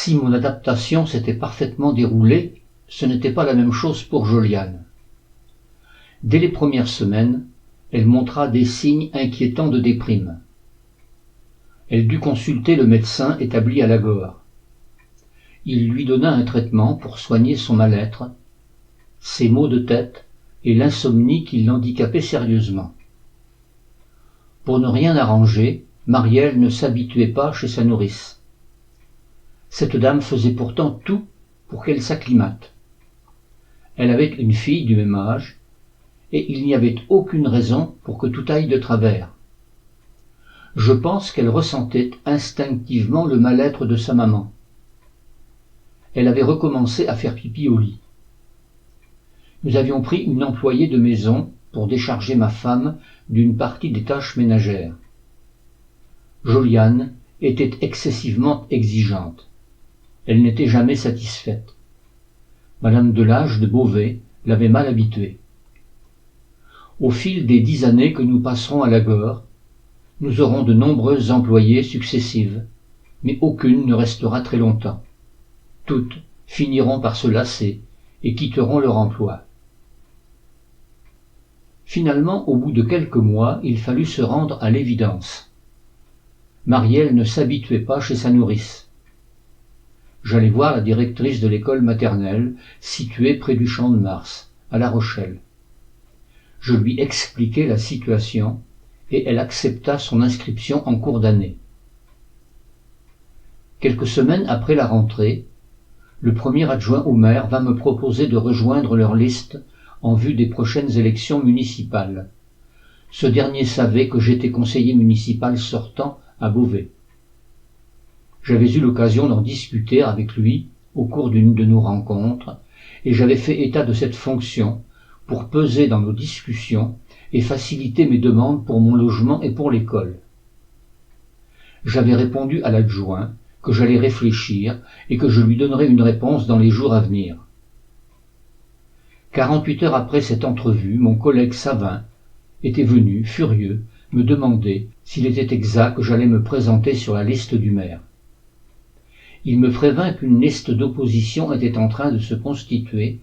Si mon adaptation s'était parfaitement déroulée, ce n'était pas la même chose pour Joliane. Dès les premières semaines, elle montra des signes inquiétants de déprime. Elle dut consulter le médecin établi à Lagore. Il lui donna un traitement pour soigner son mal-être, ses maux de tête et l'insomnie qui l'handicapaient sérieusement. Pour ne rien arranger, Marielle ne s'habituait pas chez sa nourrice. Cette dame faisait pourtant tout pour qu'elle s'acclimate. Elle avait une fille du même âge, et il n'y avait aucune raison pour que tout aille de travers. Je pense qu'elle ressentait instinctivement le mal-être de sa maman. Elle avait recommencé à faire pipi au lit. Nous avions pris une employée de maison pour décharger ma femme d'une partie des tâches ménagères. Joliane était excessivement exigeante. Elle n'était jamais satisfaite. Madame Delage de Beauvais l'avait mal habituée. Au fil des 10 années que nous passerons à Lagore, nous aurons de nombreuses employées successives, mais aucune ne restera très longtemps. Toutes finiront par se lasser et quitteront leur emploi. Finalement, au bout de quelques mois, il fallut se rendre à l'évidence. Marielle ne s'habituait pas chez sa nourrice. J'allai voir la directrice de l'école maternelle, située près du Champ de Mars, à La Rochelle. Je lui expliquai la situation, et elle accepta son inscription en cours d'année. Quelques semaines après la rentrée, le premier adjoint au maire va me proposer de rejoindre leur liste en vue des prochaines élections municipales. Ce dernier savait que j'étais conseiller municipal sortant à Beauvais. J'avais eu l'occasion d'en discuter avec lui au cours d'une de nos rencontres, et j'avais fait état de cette fonction pour peser dans nos discussions et faciliter mes demandes pour mon logement et pour l'école. J'avais répondu à l'adjoint que j'allais réfléchir et que je lui donnerais une réponse dans les jours à venir. 48 heures après cette entrevue, mon collègue Savin était venu, furieux, me demander s'il était exact que j'allais me présenter sur la liste du maire. Il me prévint qu'une liste d'opposition était en train de se constituer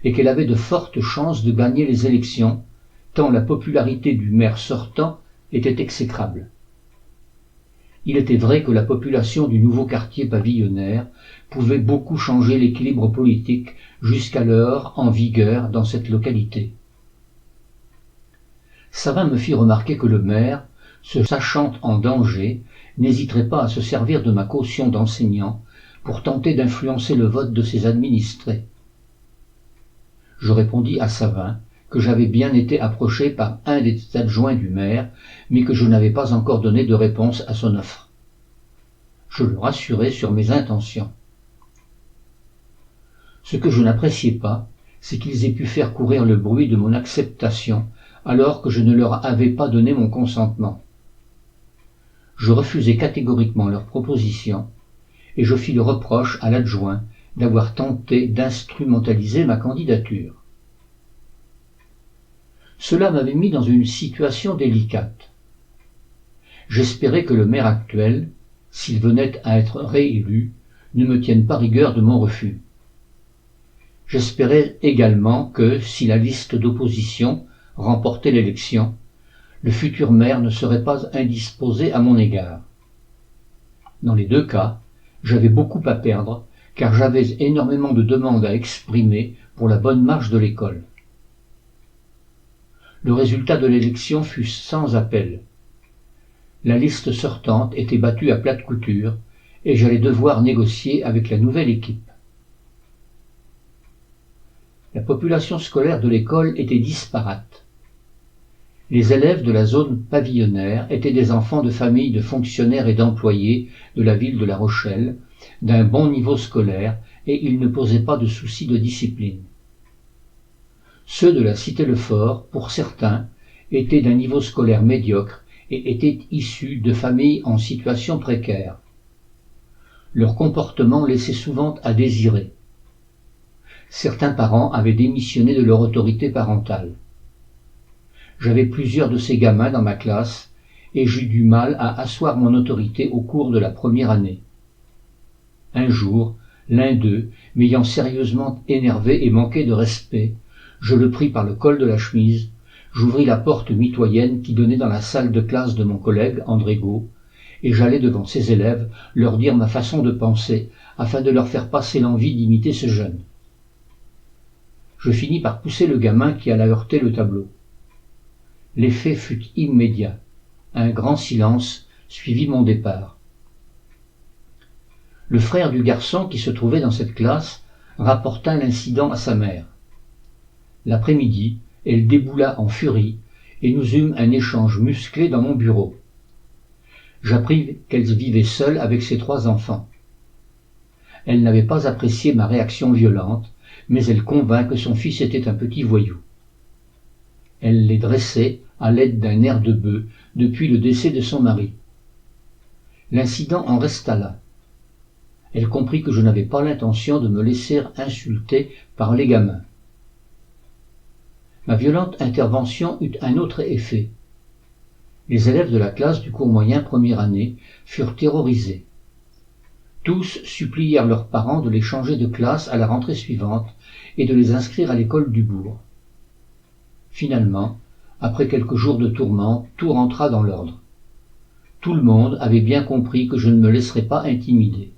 et qu'elle avait de fortes chances de gagner les élections, tant la popularité du maire sortant était exécrable. Il était vrai que la population du nouveau quartier pavillonnaire pouvait beaucoup changer l'équilibre politique jusqu'alors en vigueur dans cette localité. Savin me fit remarquer que le maire, se sachant en danger, n'hésiterait pas à se servir de ma caution d'enseignant pour tenter d'influencer le vote de ses administrés. Je répondis à Savin que j'avais bien été approché par un des adjoints du maire, mais que je n'avais pas encore donné de réponse à son offre. Je le rassurai sur mes intentions. Ce que je n'appréciais pas, c'est qu'ils aient pu faire courir le bruit de mon acceptation, alors que je ne leur avais pas donné mon consentement. Je refusai catégoriquement leur proposition, et je fis le reproche à l'adjoint d'avoir tenté d'instrumentaliser ma candidature. Cela m'avait mis dans une situation délicate. J'espérais que le maire actuel, s'il venait à être réélu, ne me tienne pas rigueur de mon refus. J'espérais également que, si la liste d'opposition remportait l'élection, le futur maire ne serait pas indisposé à mon égard. Dans les deux cas, j'avais beaucoup à perdre, car j'avais énormément de demandes à exprimer pour la bonne marche de l'école. Le résultat de l'élection fut sans appel. La liste sortante était battue à plate couture, et j'allais devoir négocier avec la nouvelle équipe. La population scolaire de l'école était disparate. Les élèves de la zone pavillonnaire étaient des enfants de familles de fonctionnaires et d'employés de la ville de La Rochelle, d'un bon niveau scolaire, et ils ne posaient pas de soucis de discipline. Ceux de la Cité-le-Fort, pour certains, étaient d'un niveau scolaire médiocre et étaient issus de familles en situation précaire. Leur comportement laissait souvent à désirer. Certains parents avaient démissionné de leur autorité parentale. J'avais plusieurs de ces gamins dans ma classe et j'eus du mal à asseoir mon autorité au cours de la première année. Un jour, l'un d'eux, m'ayant sérieusement énervé et manqué de respect, je le pris par le col de la chemise, j'ouvris la porte mitoyenne qui donnait dans la salle de classe de mon collègue Andrego, et j'allai devant ses élèves leur dire ma façon de penser, afin de leur faire passer l'envie d'imiter ce jeune. Je finis par pousser le gamin qui alla heurter le tableau. L'effet fut immédiat. Un grand silence suivit mon départ. Le frère du garçon qui se trouvait dans cette classe rapporta l'incident à sa mère. L'après-midi, elle déboula en furie et nous eûmes un échange musclé dans mon bureau. J'appris qu'elle vivait seule avec ses 3 enfants. Elle n'avait pas apprécié ma réaction violente, mais elle convint que son fils était un petit voyou. Elle les dressait à l'aide d'un air de bœuf depuis le décès de son mari. L'incident en resta là. Elle comprit que je n'avais pas l'intention de me laisser insulter par les gamins. Ma violente intervention eut un autre effet. Les élèves de la classe du cours moyen première année furent terrorisés. Tous supplièrent leurs parents de les changer de classe à la rentrée suivante et de les inscrire à l'école du bourg. Finalement, après quelques jours de tourments, tout rentra dans l'ordre. Tout le monde avait bien compris que je ne me laisserais pas intimider.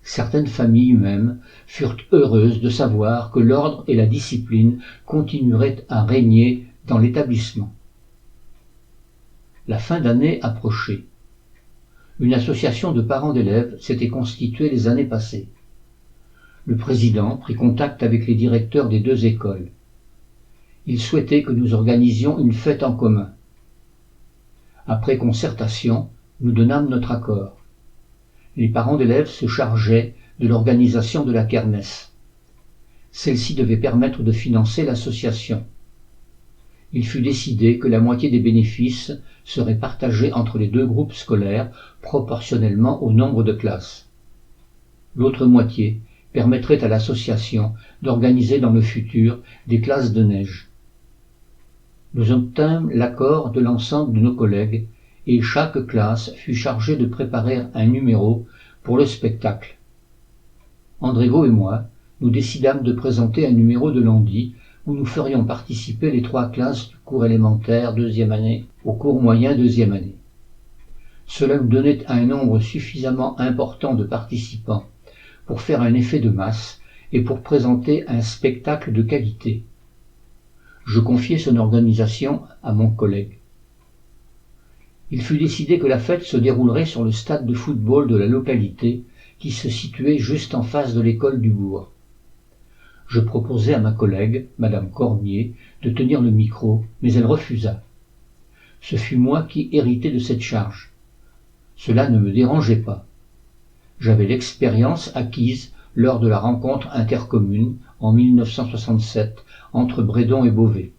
Certaines familles même furent heureuses de savoir que l'ordre et la discipline continueraient à régner dans l'établissement. La fin d'année approchait. Une association de parents d'élèves s'était constituée les années passées. Le président prit contact avec les directeurs des 2 écoles. Il souhaitait que nous organisions une fête en commun. Après concertation, nous donnâmes notre accord. Les parents d'élèves se chargeaient de l'organisation de la kermesse. Celle-ci devait permettre de financer l'association. Il fut décidé que la moitié des bénéfices serait partagée entre les 2 groupes scolaires proportionnellement au nombre de classes. L'autre moitié permettrait à l'association d'organiser dans le futur des classes de neige. Nous obtînmes l'accord de l'ensemble de nos collègues et chaque classe fut chargée de préparer un numéro pour le spectacle. Andrego et moi, nous décidâmes de présenter un numéro de lundi où nous ferions participer les 3 classes du cours élémentaire 2e année au cours moyen 2e année. Cela nous donnait un nombre suffisamment important de participants pour faire un effet de masse et pour présenter un spectacle de qualité. Je confiai son organisation à mon collègue. Il fut décidé que la fête se déroulerait sur le stade de football de la localité qui se situait juste en face de l'école du bourg. Je proposai à ma collègue, Madame Cormier, de tenir le micro, mais elle refusa. Ce fut moi qui héritai de cette charge. Cela ne me dérangeait pas. J'avais l'expérience acquise lors de la rencontre intercommune en 1967 entre Bredon et Beauvais.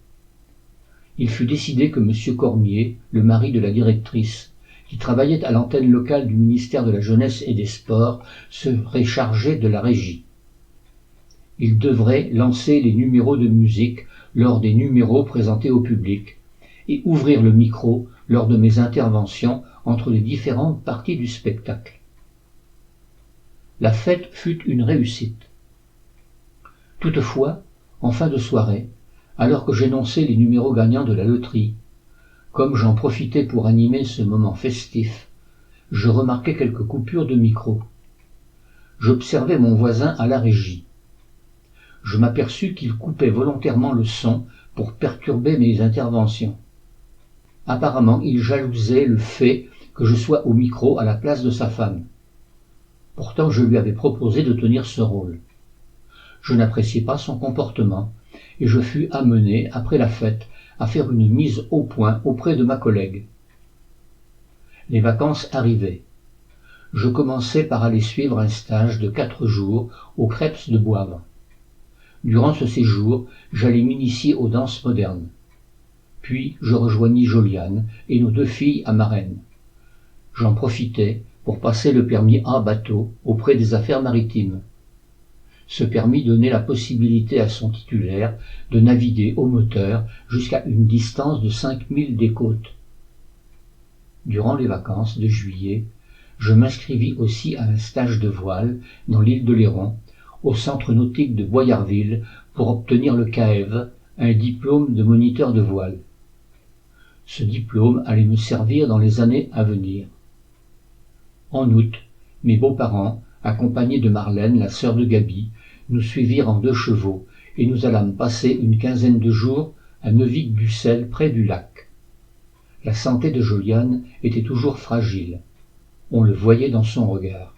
Il fut décidé que M. Cormier, le mari de la directrice, qui travaillait à l'antenne locale du ministère de la Jeunesse et des Sports, serait chargé de la régie. Il devrait lancer les numéros de musique lors des numéros présentés au public et ouvrir le micro lors de mes interventions entre les différentes parties du spectacle. La fête fut une réussite. Toutefois, en fin de soirée, alors que j'énonçais les numéros gagnants de la loterie, comme j'en profitais pour animer ce moment festif, je remarquai quelques coupures de micro. J'observai mon voisin à la régie. Je m'aperçus qu'il coupait volontairement le son pour perturber mes interventions. Apparemment, il jalousait le fait que je sois au micro à la place de sa femme. Pourtant, je lui avais proposé de tenir ce rôle. Je n'appréciais pas son comportement et je fus amené, après la fête, à faire une mise au point auprès de ma collègue. Les vacances arrivaient. Je commençai par aller suivre un stage de 4 jours au Crêpes de Boivre. Durant ce séjour, j'allais m'initier aux danses modernes. Puis je rejoignis Joliane et nos 2 filles à Marennes. J'en profitai pour passer le permis A bateau auprès des affaires maritimes. Ce permis donnait la possibilité à son titulaire de naviguer au moteur jusqu'à une distance de 5 milles des côtes. Durant les vacances de juillet, je m'inscrivis aussi à un stage de voile dans l'île de Léron, au centre nautique de Boyarville, pour obtenir le CAEV, un diplôme de moniteur de voile. Ce diplôme allait me servir dans les années à venir. En août, mes beaux-parents, accompagnés de Marlène, la sœur de Gaby, nous suivirent en 2 chevaux, et nous allâmes passer une quinzaine de jours à Neuvic-Bucel, près du lac. La santé de Joliane était toujours fragile. On le voyait dans son regard.